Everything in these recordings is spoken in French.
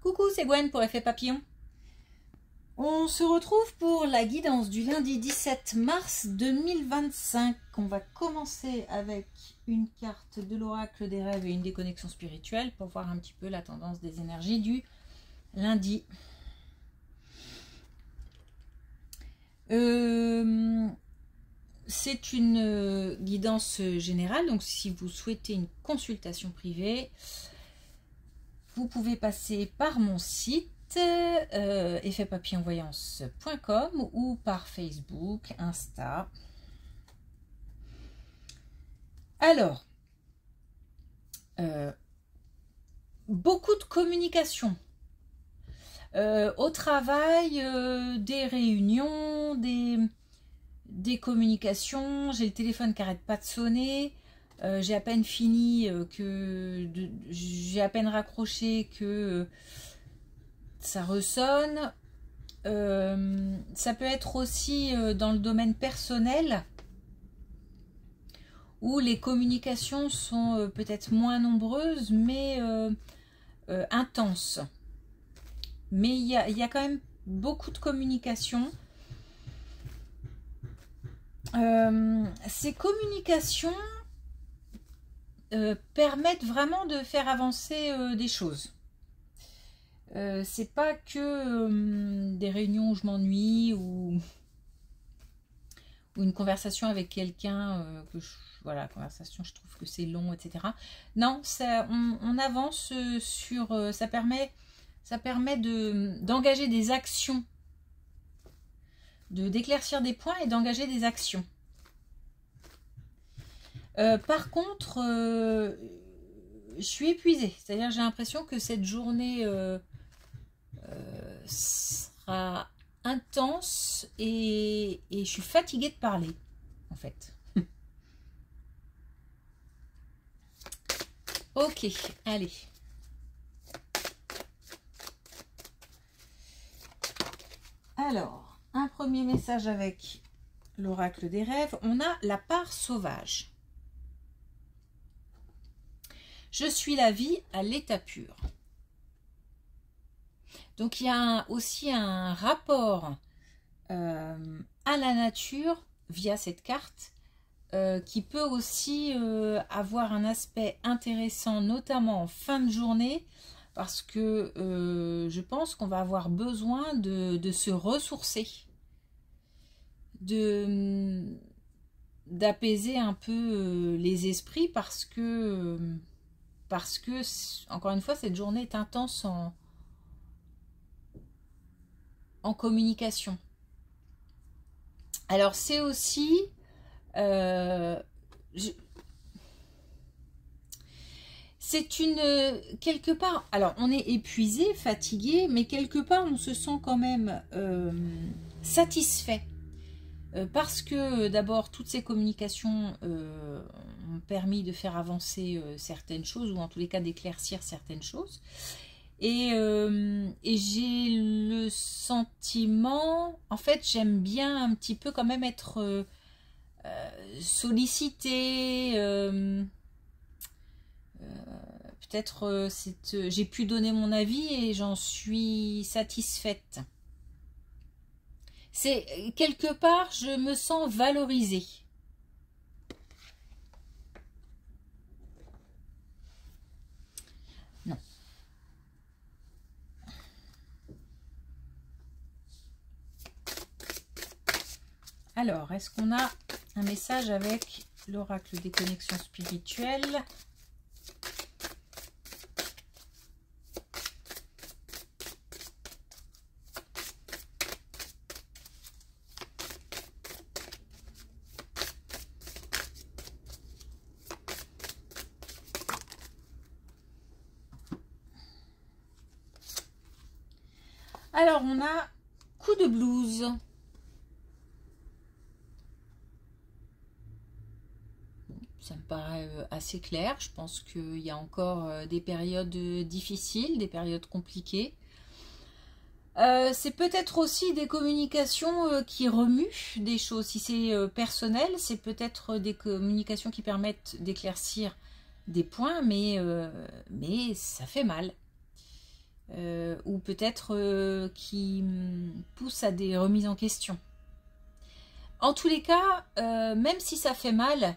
Coucou, c'est Gwen pour Effet Papillon. On se retrouve pour la guidance du lundi 17 mars 2025. On va commencer avec une carte de l'oracle des rêves et une déconnexion spirituelle pour voir un petit peu la tendance des énergies du lundi. C'est une guidance générale, donc si vous souhaitez une consultation privée, vous pouvez passer par mon site effetpapillonvoyance.com ou par Facebook, Insta. Alors, beaucoup de communication. Au travail, des réunions, des communications. J'ai le téléphone qui n'arrête pas de sonner. J'ai à peine fini j'ai à peine raccroché que ça ressonne. Ça peut être aussi dans le domaine personnel où les communications sont peut-être moins nombreuses mais intenses. Mais il y a quand même beaucoup de communication. Ces communications permettent vraiment de faire avancer des choses. C'est pas que des réunions où je m'ennuie ou une conversation avec quelqu'un voilà, conversation, je trouve que c'est long, etc. Non, on avance sur... ça permet d'engager des actions, d'éclaircir des points et d'engager des actions. Par contre, je suis épuisée. C'est-à-dire j'ai l'impression que cette journée sera intense et je suis fatiguée de parler, en fait. Ok, allez. Alors, un premier message avec l'oracle des rêves. On a la part sauvage. Je suis la vie à l'état pur. Donc, il y a aussi un rapport à la nature via cette carte qui peut aussi avoir un aspect intéressant, notamment en fin de journée, parce que je pense qu'on va avoir besoin de se ressourcer, d'apaiser un peu les esprits parce que encore une fois, cette journée est intense en communication. Alors, c'est aussi... c'est quelque part... Alors, on est épuisé, fatigué, mais quelque part, on se sent quand même satisfait. Parce que d'abord, toutes ces communications ont permis de faire avancer certaines choses, ou en tous les cas d'éclaircir certaines choses. Et j'ai le sentiment, en fait, j'aime bien un petit peu quand même être sollicitée. Peut-être j'ai pu donner mon avis et j'en suis satisfaite. C'est quelque part, je me sens valorisée. Non. Alors, est-ce qu'on a un message avec l'oracle des connexions spirituelles ? Alors, on a coup de blues. Ça me paraît assez clair. Je pense qu'il y a encore des périodes difficiles, des périodes compliquées. C'est peut-être aussi des communications qui remuent des choses. Si c'est personnel, c'est peut-être des communications qui permettent d'éclaircir des points, mais ça fait mal. ou peut-être qui pousse à des remises en question. En tous les cas, même si ça fait mal,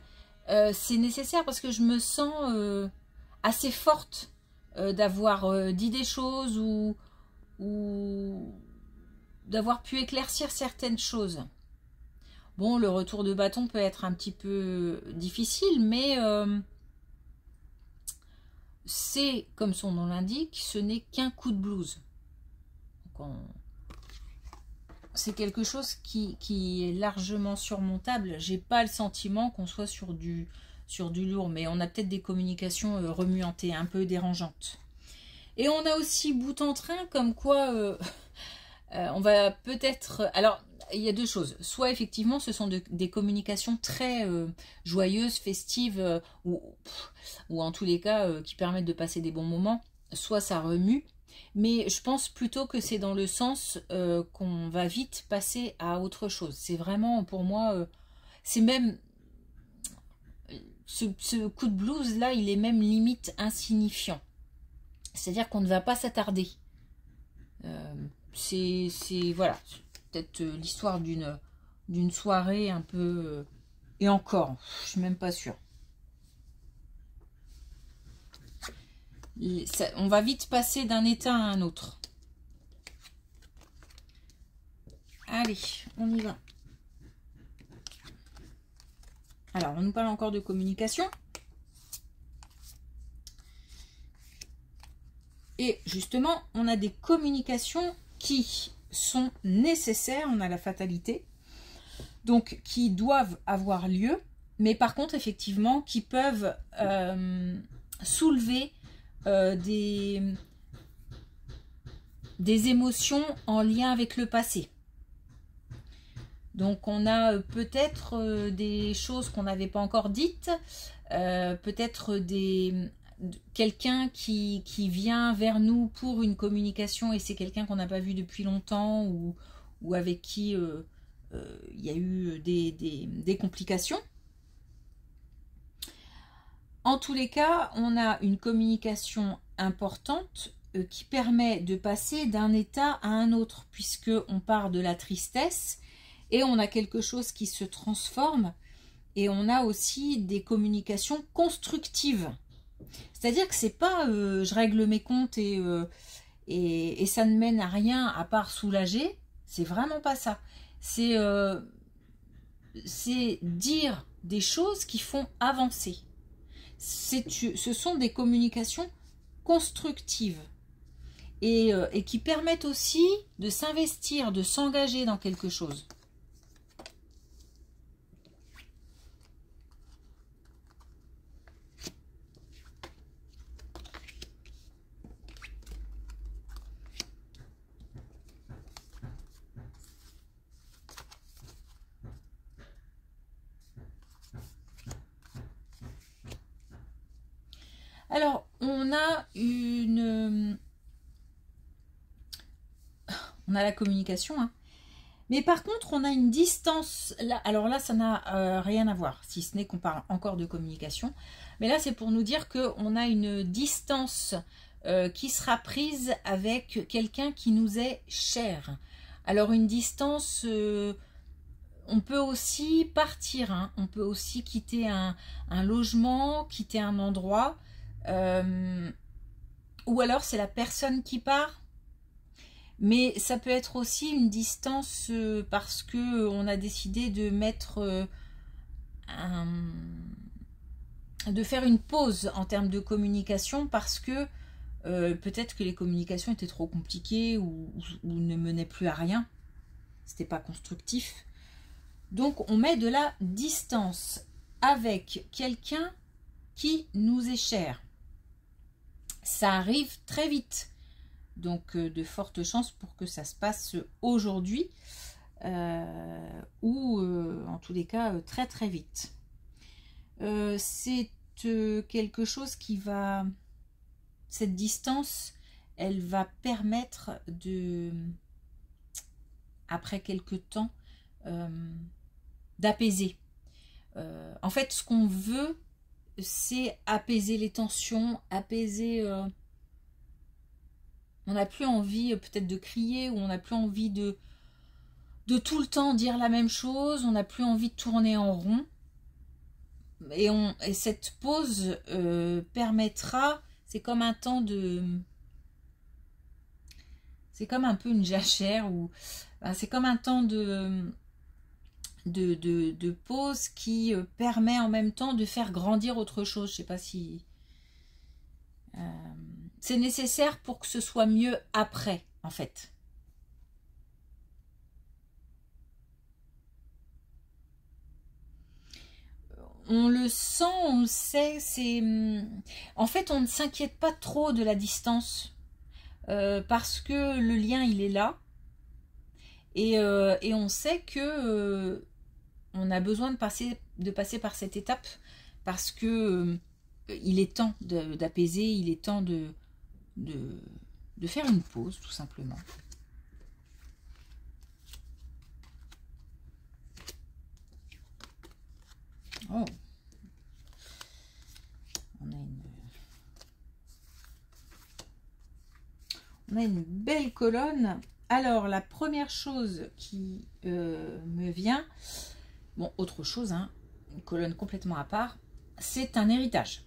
c'est nécessaire parce que je me sens assez forte d'avoir dit des choses ou d'avoir pu éclaircir certaines choses. Bon, le retour de bâton peut être un petit peu difficile, mais c'est, comme son nom l'indique, ce n'est qu'un coup de blues. C'est quelque chose qui est largement surmontable. J'ai pas le sentiment qu'on soit sur du lourd, mais on a peut-être des communications remuantes et un peu dérangeantes. Et on a aussi bout en train comme quoi on va peut-être... Alors, il y a deux choses. Soit effectivement, ce sont des communications très joyeuses, festives, ou en tous les cas qui permettent de passer des bons moments. Soit ça remue. Mais je pense plutôt que c'est dans le sens qu'on va vite passer à autre chose. C'est vraiment, pour moi, c'est même... Ce coup de blues là, il est même limite insignifiant. C'est-à-dire qu'on ne va pas s'attarder. C'est voilà, peut-être l'histoire d'une soirée un peu... et encore, je suis même pas sûre. On va vite passer d'un état à un autre. Allez, on y va. Alors, on nous parle encore de communication. Et justement, on a des communications qui sont nécessaires. On a la fatalité. Donc, qui doivent avoir lieu. Mais par contre, effectivement, qui peuvent soulever des émotions en lien avec le passé. Donc on a peut-être des choses qu'on n'avait pas encore dites, peut-être quelqu'un qui vient vers nous pour une communication et c'est quelqu'un qu'on n'a pas vu depuis longtemps ou avec qui il y a eu des complications. En tous les cas, on a une communication importante qui permet de passer d'un état à un autre, puisqu'on part de la tristesse et on a quelque chose qui se transforme et on a aussi des communications constructives. C'est-à-dire que c'est pas je règle mes comptes et ça ne mène à rien à part soulager, c'est vraiment pas ça. C'est dire des choses qui font avancer. Ce sont des communications constructives et qui permettent aussi de s'investir, de s'engager dans quelque chose. Alors, on a la communication, hein. Mais par contre, on a une distance. Là, alors là, ça n'a rien à voir, si ce n'est qu'on parle encore de communication. Mais là, c'est pour nous dire qu'on a une distance qui sera prise avec quelqu'un qui nous est cher. Alors, une distance... on peut aussi partir, hein. On peut aussi quitter un logement, quitter un endroit... ou alors c'est la personne qui part, mais ça peut être aussi une distance parce que on a décidé de mettre de faire une pause en termes de communication parce que peut-être que les communications étaient trop compliquées ou ne menaient plus à rien, c'était pas constructif. Donc on met de la distance avec quelqu'un qui nous est cher. Ça arrive très vite, donc de fortes chances pour que ça se passe aujourd'hui ou en tous les cas très très vite. C'est quelque chose qui va... Cette distance, elle va permettre de, après quelques temps, d'apaiser. En fait, ce qu'on veut, c'est apaiser les tensions, apaiser On n'a plus envie peut-être de crier, ou on n'a plus envie de tout le temps dire la même chose, on n'a plus envie de tourner en rond. Et cette pause permettra, c'est comme un temps de... C'est comme un peu une jachère, ou c'est comme un temps de pause qui permet en même temps de faire grandir autre chose. Je ne sais pas si... c'est nécessaire pour que ce soit mieux après, en fait. On le sent, on le sait, c'est... En fait, on ne s'inquiète pas trop de la distance, parce que le lien, il est là. Et on sait que on a besoin de passer par cette étape, parce que il est temps d'apaiser, il est temps de faire une pause, tout simplement. Oh, on a une belle colonne. Alors, la première chose qui me vient, bon, autre chose, hein, une colonne complètement à part, c'est un héritage.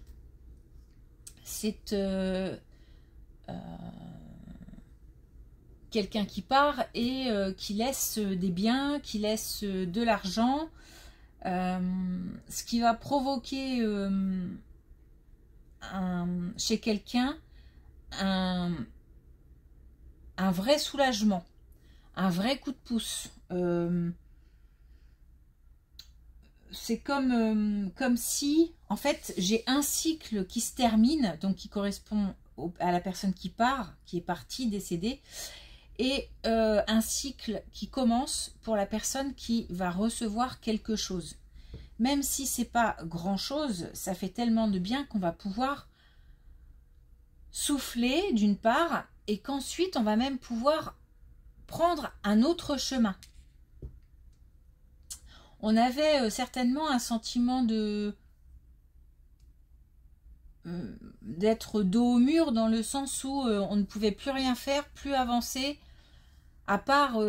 C'est quelqu'un qui part et qui laisse des biens, qui laisse de l'argent, ce qui va provoquer chez quelqu'un un vrai soulagement, un vrai coup de pouce. C'est comme si, en fait, j'ai un cycle qui se termine, donc qui correspond à la personne qui part, qui est partie, décédée, et un cycle qui commence pour la personne qui va recevoir quelque chose. Même si c'est pas grand-chose, ça fait tellement de bien qu'on va pouvoir souffler d'une part, et qu'ensuite on va même pouvoir prendre un autre chemin. On avait certainement un sentiment d'être dos au mur, dans le sens où on ne pouvait plus rien faire, plus avancer, à part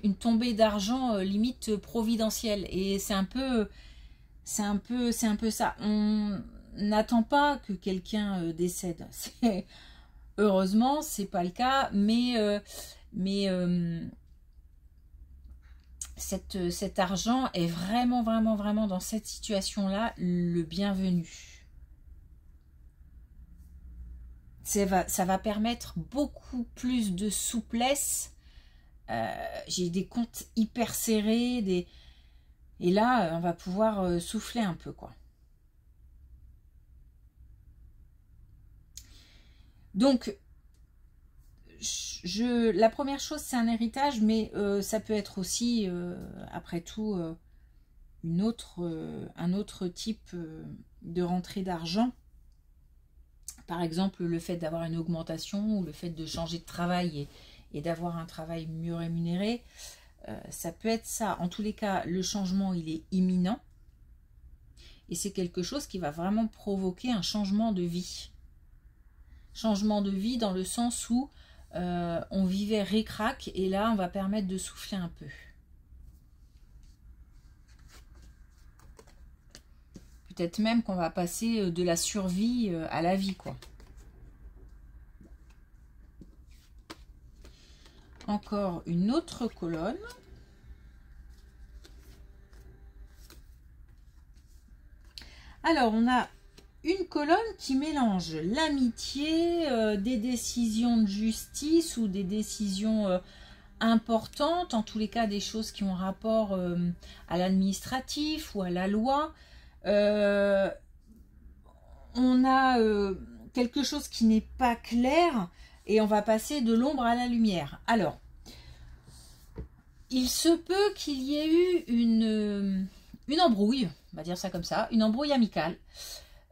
une tombée d'argent limite providentielle. Et c'est un peu ça. On n'attend pas que quelqu'un décède. Heureusement, c'est pas le cas, mais cet argent est vraiment dans cette situation-là le bienvenu. Ça va permettre beaucoup plus de souplesse. J'ai des comptes hyper serrés, et là, on va pouvoir souffler un peu, quoi. Donc, la première chose, c'est un héritage, mais ça peut être aussi, après tout, un autre type de rentrée d'argent. Par exemple, le fait d'avoir une augmentation, ou le fait de changer de travail et d'avoir un travail mieux rémunéré. Ça peut être ça. En tous les cas, le changement, il est imminent. Et c'est quelque chose qui va vraiment provoquer un changement de vie. Changement de vie dans le sens où on vivait ric-rac, et là, on va permettre de souffler un peu. Peut-être même qu'on va passer de la survie à la vie, quoi. Encore une autre colonne. Alors, on a une colonne qui mélange l'amitié, des décisions de justice ou des décisions importantes, en tous les cas des choses qui ont rapport à l'administratif ou à la loi. On a quelque chose qui n'est pas clair, et on va passer de l'ombre à la lumière. Alors, il se peut qu'il y ait eu une embrouille, on va dire ça comme ça, une embrouille amicale.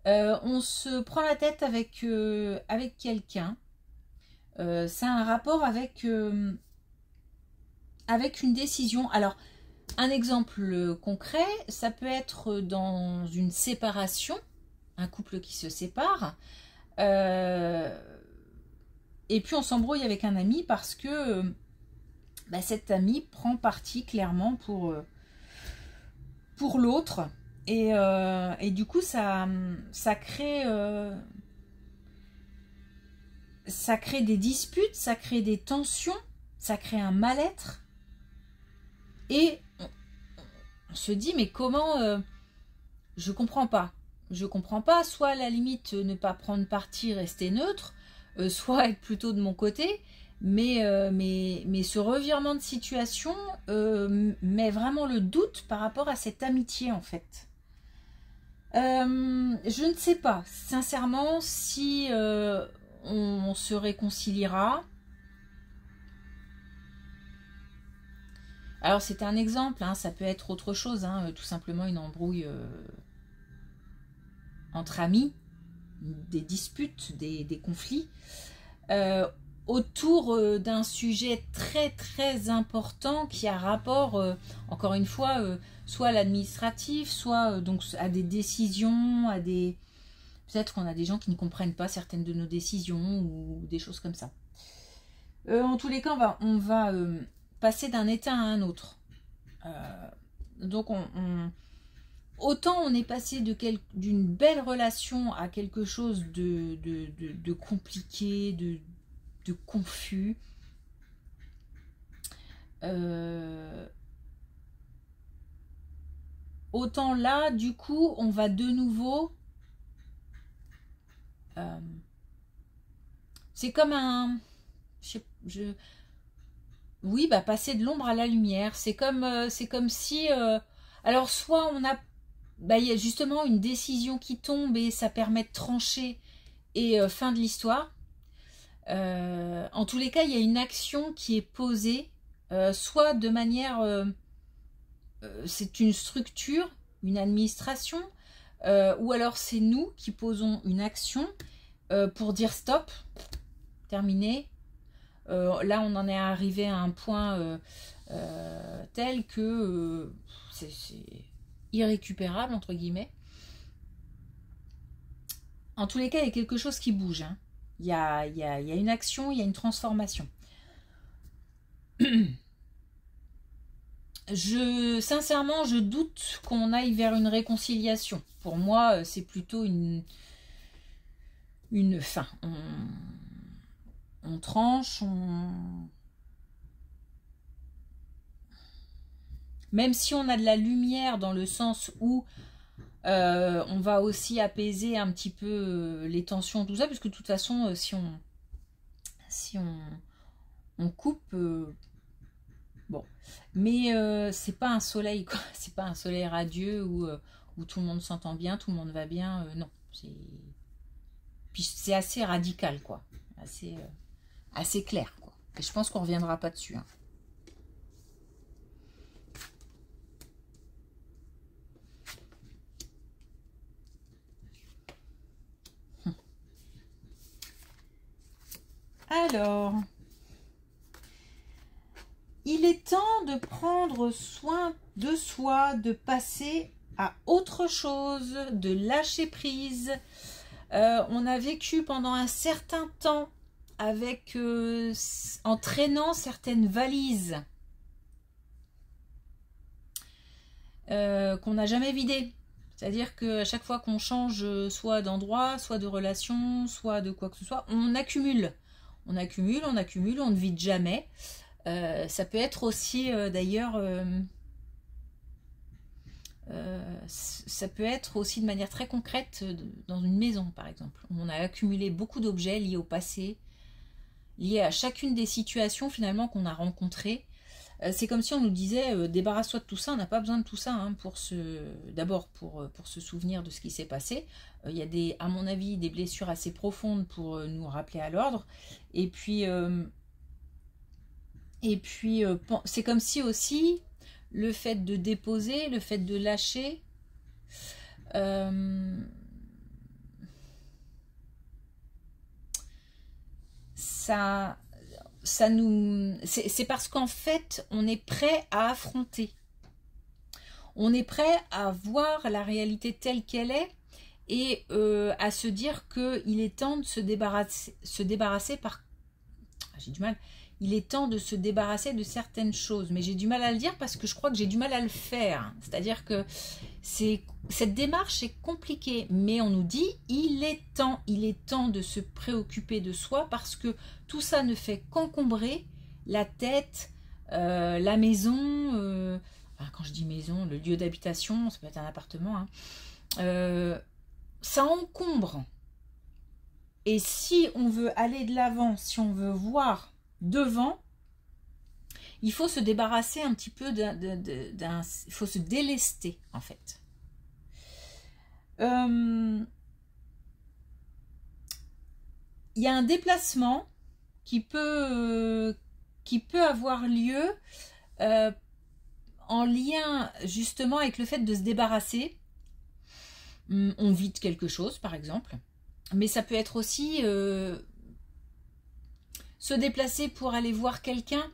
On se prend la tête avec quelqu'un. C'est un rapport avec une décision. Alors, un exemple concret, ça peut être dans une séparation, un couple qui se sépare. et puis on s'embrouille avec un ami parce que cet ami prend parti clairement pour l'autre. Et du coup, ça crée des disputes, ça crée des tensions, ça crée un mal-être. Et on se dit, mais comment... je comprends pas. Je comprends pas. Soit à la limite, ne pas prendre parti, rester neutre, soit être plutôt de mon côté. Mais ce revirement de situation met vraiment le doute par rapport à cette amitié, en fait. Je ne sais pas, sincèrement, si on se réconciliera. Alors, c'est un exemple, hein, ça peut être autre chose, hein, tout simplement une embrouille entre amis, des disputes, des conflits, autour d'un sujet très très important qui a rapport, encore une fois, soit à l'administratif, soit donc à des décisions, à des... Peut-être qu'on a des gens qui ne comprennent pas certaines de nos décisions ou des choses comme ça. En tous les cas, on va passer d'un état à un autre. Donc, autant on est passé d'une belle relation à quelque chose de compliqué, de confus. Autant là, du coup, on va de nouveau... c'est comme un... Oui, passer de l'ombre à la lumière. C'est comme si... alors, soit on a... il y a justement une décision qui tombe et ça permet de trancher et fin de l'histoire. En tous les cas, il y a une action qui est posée, soit de manière... c'est une structure, une administration, ou alors c'est nous qui posons une action pour dire stop, terminé. Là, on en est arrivé à un point tel que c'est irrécupérable, entre guillemets. En tous les cas, il y a quelque chose qui bouge. Hein. Il y a une action, il y a une transformation. Sincèrement, je doute qu'on aille vers une réconciliation. Pour moi, c'est plutôt une fin. On tranche, même si on a de la lumière dans le sens où on va aussi apaiser un petit peu les tensions, tout ça, puisque de toute façon, si on coupe, bon. Mais c'est pas un soleil, quoi. C'est pas un soleil radieux où tout le monde s'entend bien, tout le monde va bien. Non. Puis c'est assez radical, quoi. Assez clair, quoi. Et je pense qu'on reviendra pas dessus. Hein. Alors, il est temps de prendre soin de soi, de passer à autre chose, de lâcher prise. On a vécu pendant un certain temps avec en traînant certaines valises qu'on n'a jamais vidées. C'est-à-dire qu'à chaque fois qu'on change soit d'endroit, soit de relation, soit de quoi que ce soit, on accumule. On accumule, on accumule, on ne vide jamais. Ça peut être aussi d'ailleurs... ça peut être aussi de manière très concrète dans une maison, par exemple. On a accumulé beaucoup d'objets liés au passé, liés à chacune des situations finalement qu'on a rencontrées. C'est comme si on nous disait débarrasse-toi de tout ça, on n'a pas besoin de tout ça hein, d'abord pour se souvenir de ce qui s'est passé. Il y a à mon avis des blessures assez profondes pour nous rappeler à l'ordre. Et puis c'est comme si aussi le fait de déposer, le fait de lâcher, ça nous... C'est parce qu'en fait, on est prêt à affronter. On est prêt à voir la réalité telle qu'elle est et à se dire qu'il est temps de se débarrasser j'ai du mal, il est temps de se débarrasser de certaines choses, mais j'ai du mal à le dire parce que je crois que j'ai du mal à le faire. C'est-à-dire que cette démarche est compliquée, mais on nous dit il est temps de se préoccuper de soi parce que tout ça ne fait qu'encombrer la tête, la maison, quand je dis maison, le lieu d'habitation, ça peut être un appartement, hein, ça encombre. Et si on veut aller de l'avant, si on veut voir devant, il faut se débarrasser un petit peu il faut se délester en fait. Il y a un déplacement qui peut avoir lieu en lien justement avec le fait de se débarrasser. On vide quelque chose par exemple, mais ça peut être aussi se déplacer pour aller voir quelqu'un,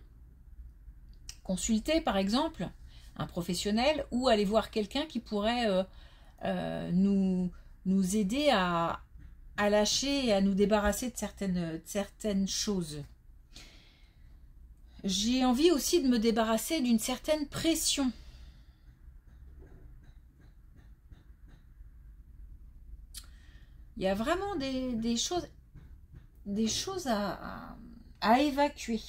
consulter par exemple un professionnel, ou aller voir quelqu'un qui pourrait nous aider à lâcher et à nous débarrasser de certaines choses. J'ai envie aussi de me débarrasser d'une certaine pression. Il y a vraiment des choses à évacuer.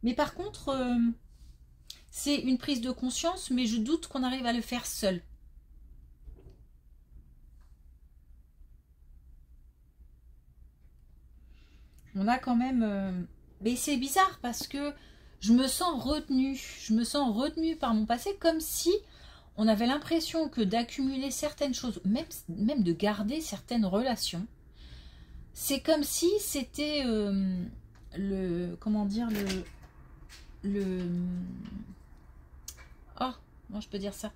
Mais par contre, c'est une prise de conscience, mais je doute qu'on arrive à le faire seul. On a quand même... mais c'est bizarre parce que je me sens retenue. Je me sens retenue par mon passé, comme si on avait l'impression que d'accumuler certaines choses, même de garder certaines relations, c'est comme si c'était comment comment je peux dire ça,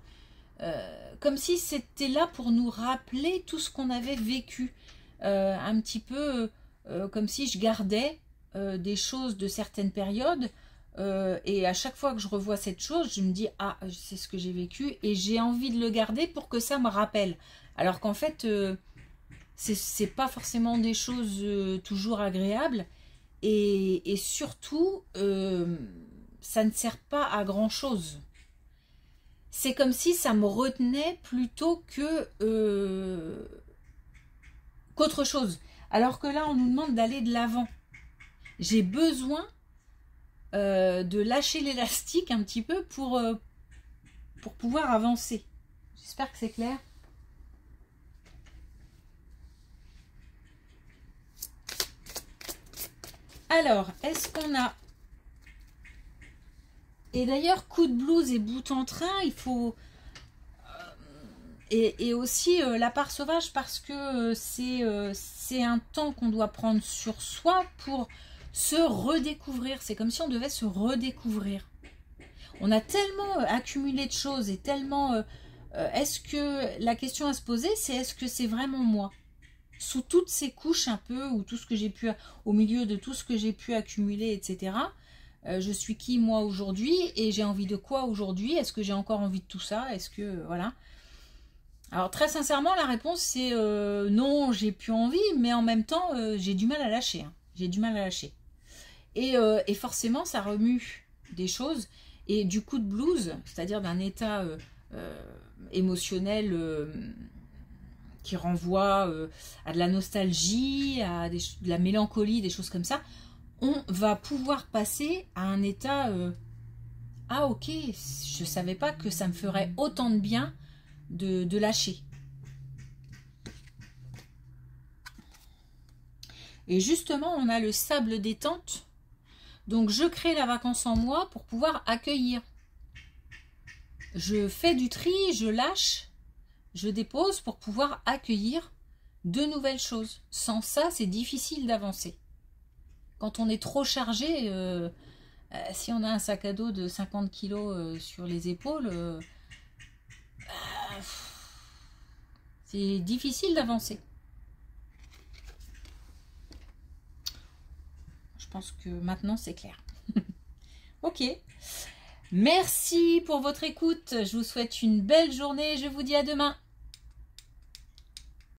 comme si c'était là pour nous rappeler tout ce qu'on avait vécu, un petit peu comme si je gardais des choses de certaines périodes, et à chaque fois que je revois cette chose, je me dis ah, c'est ce que j'ai vécu et j'ai envie de le garder pour que ça me rappelle, alors qu'en fait c'est pas forcément des choses toujours agréables, et surtout ça ne sert pas à grand chose. C'est comme si ça me retenait plutôt qu'autre chose, alors que là on nous demande d'aller de l'avant. J'ai besoin de lâcher l'élastique un petit peu pour pouvoir avancer. J'espère que c'est clair. Alors, est-ce qu'on a... Et d'ailleurs, coup de blues et bout en train, il faut... Et aussi la part sauvage, parce que c'est un temps qu'on doit prendre sur soi pour se redécouvrir. C'est comme si on devait se redécouvrir. On a tellement accumulé de choses et tellement... est-ce que la question à se poser, c'est est-ce que c'est vraiment moi ? Sous toutes ces couches un peu, ou tout ce que j'ai pu, au milieu de tout ce que j'ai pu accumuler, etc. Je suis qui moi aujourd'hui, et j'ai envie de quoi aujourd'hui? Est-ce que j'ai encore envie de tout ça? Est-ce que voilà. Alors très sincèrement, la réponse c'est non, j'ai plus envie, mais en même temps j'ai du mal à lâcher. Hein. J'ai du mal à lâcher. Et forcément ça remue des choses, et du coup de blues, c'est-à-dire d'un état émotionnel qui renvoie à de la nostalgie, à de la mélancolie, des choses comme ça, on va pouvoir passer à un état ah ok, je savais pas que ça me ferait autant de bien de lâcher. Et justement, on a le sable détente, donc je crée la vacance en moi pour pouvoir accueillir. Je fais du tri, je lâche, je dépose pour pouvoir accueillir de nouvelles choses. Sans ça, c'est difficile d'avancer. Quand on est trop chargé, si on a un sac à dos de 50 kg sur les épaules, c'est difficile d'avancer. Je pense que maintenant c'est clair. Ok. Merci pour votre écoute. Je vous souhaite une belle journée. Je vous dis à demain.